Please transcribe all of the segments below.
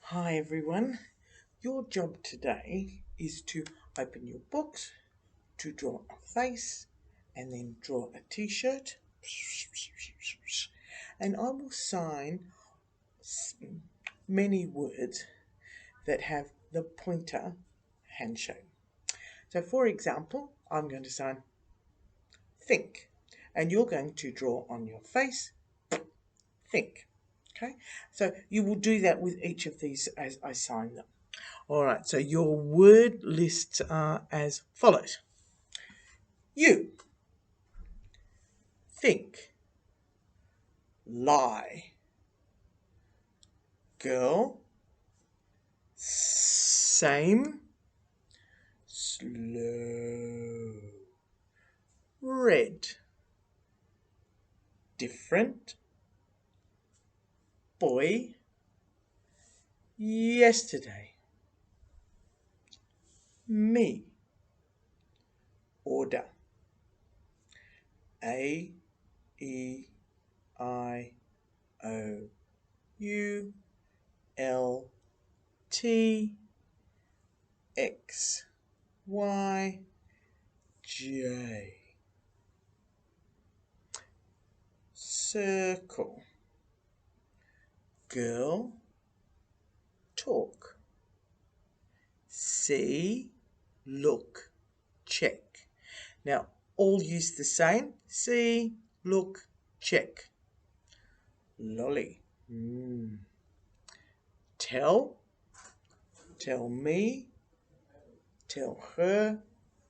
Hi everyone, your job today is to open your books, to draw a face and then draw a t-shirt, and I will sign many words that have the pointer handshake. So for example, I'm going to sign think, and you're going to draw on your face think. Okay, so you will do that with each of these as I sign them. All right, so your word lists are as follows. You, think, lie, girl, same, slow, red, different, boy, yesterday, me, order, A, E, I, O, U, L, T, X, Y, J, circle, girl, talk, see, look, check. Now, all use the same. See, look, check. Lolly. Tell, tell me, tell her,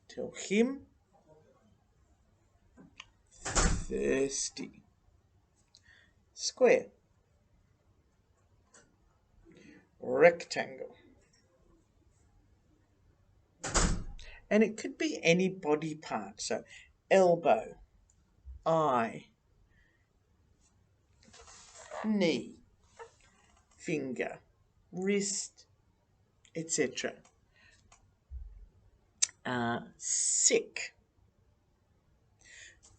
tell him. Thirsty. Square. Rectangle. And it could be any body part. So, elbow, eye, knee, finger, wrist, etc. Sick.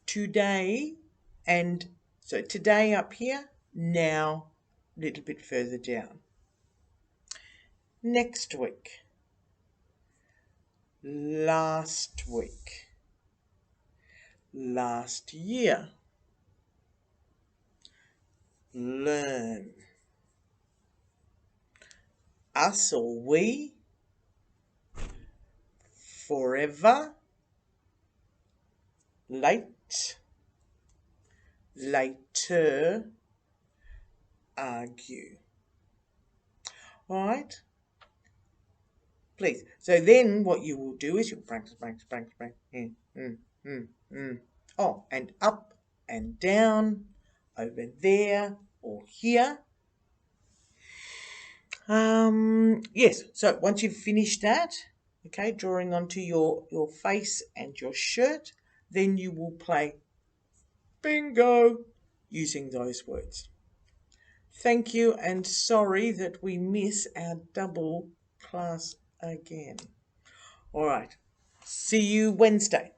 Today, and so today up here, now a little bit further down. Next week, last week, last year, learn, us or we, forever, late, later, argue. All right? Please. So then what you will do is you'll practice. Oh, and up and down, over there or here. Yes, so once you've finished that, okay, drawing onto your face and your shirt, then you will play bingo using those words. Thank you, and sorry that we miss our double class again. All right, see you Wednesday.